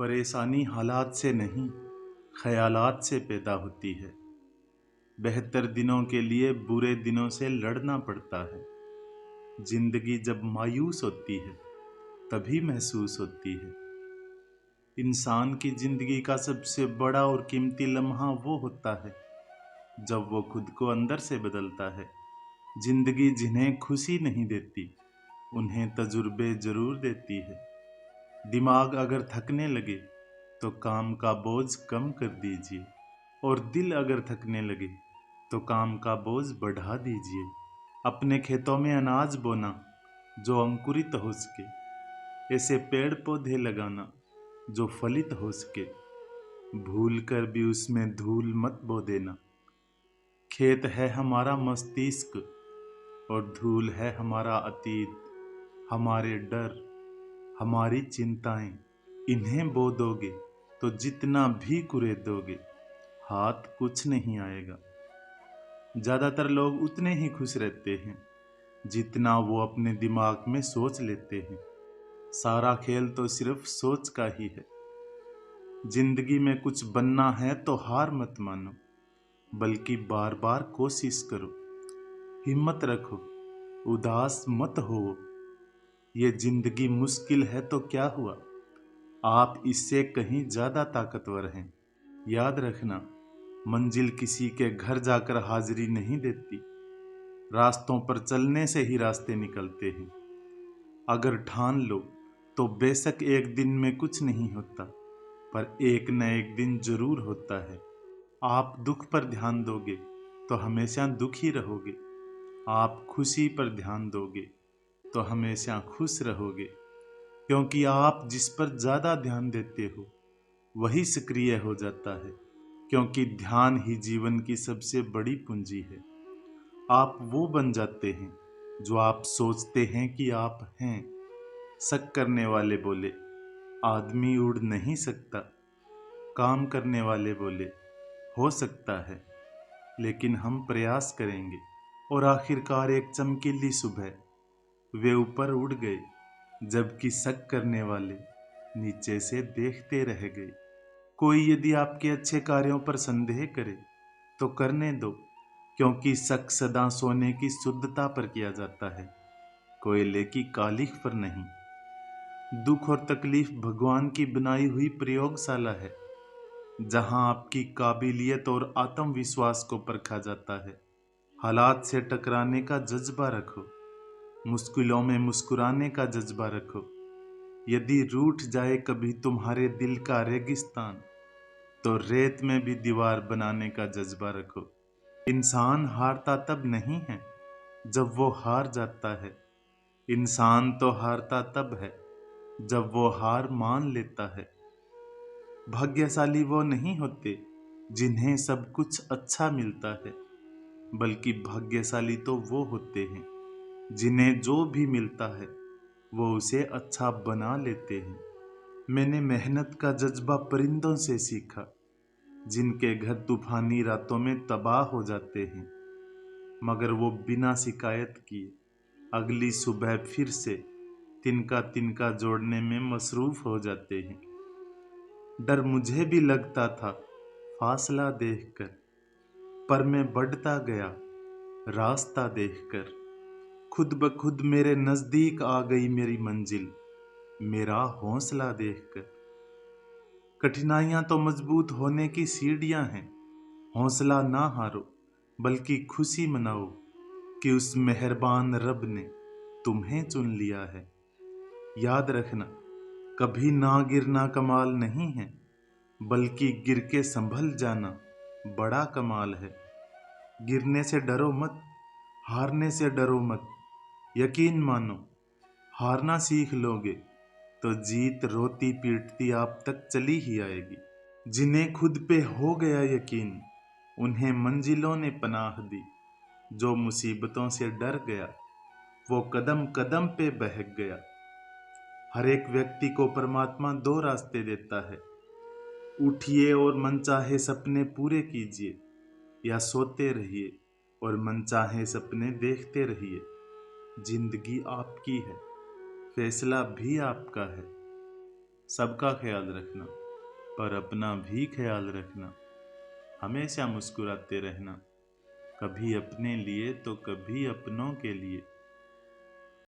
परेशानी हालात से नहीं, ख्यालात से पैदा होती है। बेहतर दिनों के लिए बुरे दिनों से लड़ना पड़ता है। जिंदगी जब मायूस होती है तभी महसूस होती है। इंसान की जिंदगी का सबसे बड़ा और कीमती लम्हा वो होता है जब वो खुद को अंदर से बदलता है। जिंदगी जिन्हें खुशी नहीं देती उन्हें तजुर्बे जरूर देती है। दिमाग अगर थकने लगे तो काम का बोझ कम कर दीजिए, और दिल अगर थकने लगे तो काम का बोझ बढ़ा दीजिए। अपने खेतों में अनाज बोना जो अंकुरित हो सके, ऐसे पेड़ पौधे लगाना जो फलित हो सके। भूल कर भी उसमें धूल मत बो देना। खेत है हमारा मस्तिष्क और धूल है हमारा अतीत, हमारे डर, हमारी चिंताएं। इन्हें बो दोगे तो जितना भी कुरेदोगे हाथ कुछ नहीं आएगा। ज्यादातर लोग उतने ही खुश रहते हैं जितना वो अपने दिमाग में सोच लेते हैं। सारा खेल तो सिर्फ सोच का ही है। जिंदगी में कुछ बनना है तो हार मत मानो, बल्कि बार बार कोशिश करो। हिम्मत रखो, उदास मत हो। ये जिंदगी मुश्किल है तो क्या हुआ, आप इससे कहीं ज्यादा ताकतवर हैं। याद रखना, मंजिल किसी के घर जाकर हाजिरी नहीं देती, रास्तों पर चलने से ही रास्ते निकलते हैं। अगर ठान लो तो बेशक एक दिन में कुछ नहीं होता, पर एक न एक दिन जरूर होता है। आप दुख पर ध्यान दोगे तो हमेशा दुखी रहोगे। आप खुशी पर ध्यान दोगे तो हमेशा खुश रहोगे, क्योंकि आप जिस पर ज्यादा ध्यान देते हो वही सक्रिय हो जाता है। क्योंकि ध्यान ही जीवन की सबसे बड़ी पूंजी है। आप वो बन जाते हैं जो आप सोचते हैं कि आप हैं। शक करने वाले बोले, आदमी उड़ नहीं सकता। काम करने वाले बोले, हो सकता है, लेकिन हम प्रयास करेंगे। और आखिरकार एक चमकीली सुबह वे ऊपर उड़ गए, जबकि शक करने वाले नीचे से देखते रह गए। कोई यदि आपके अच्छे कार्यों पर संदेह करे तो करने दो, क्योंकि शक सदा सोने की शुद्धता पर किया जाता है, कोयले की कालिख पर नहीं। दुख और तकलीफ भगवान की बनाई हुई प्रयोगशाला है, जहां आपकी काबिलियत और आत्मविश्वास को परखा जाता है। हालात से टकराने का जज्बा रखो, मुश्किलों में मुस्कुराने का जज्बा रखो। यदि रूठ जाए कभी तुम्हारे दिल का रेगिस्तान, तो रेत में भी दीवार बनाने का जज्बा रखो। इंसान हारता तब नहीं है जब वो हार जाता है। इंसान तो हारता तब है जब वो हार मान लेता है। भाग्यशाली वो नहीं होते जिन्हें सब कुछ अच्छा मिलता है, बल्कि भाग्यशाली तो वो होते हैं जिन्हें जो भी मिलता है वो उसे अच्छा बना लेते हैं। मैंने मेहनत का जज्बा परिंदों से सीखा, जिनके घर तूफानी रातों में तबाह हो जाते हैं, मगर वो बिना शिकायत किए अगली सुबह फिर से तिनका तिनका जोड़ने में मसरूफ हो जाते हैं। डर मुझे भी लगता था फासला देखकर, पर मैं बढ़ता गया रास्ता देखकर। खुद ब खुद मेरे नजदीक आ गई मेरी मंजिल, मेरा हौसला देखकर। कठिनाइयां तो मजबूत होने की सीढ़ियां हैं। हौसला ना हारो, बल्कि खुशी मनाओ कि उस मेहरबान रब ने तुम्हें चुन लिया है। याद रखना, कभी ना गिरना कमाल नहीं है, बल्कि गिर के संभल जाना बड़ा कमाल है। गिरने से डरो मत, हारने से डरो मत। यकीन मानो, हारना सीख लोगे तो जीत रोती पीटती आप तक चली ही आएगी। जिन्हें खुद पे हो गया यकीन, उन्हें मंजिलों ने पनाह दी। जो मुसीबतों से डर गया वो कदम कदम पे बहक गया। हर एक व्यक्ति को परमात्मा दो रास्ते देता है। उठिए और मनचाहे सपने पूरे कीजिए, या सोते रहिए और मनचाहे सपने देखते रहिए। जिंदगी आपकी है, फैसला भी आपका है। सबका ख्याल रखना, पर अपना भी ख्याल रखना। हमेशा मुस्कुराते रहना, कभी अपने लिए तो कभी अपनों के लिए।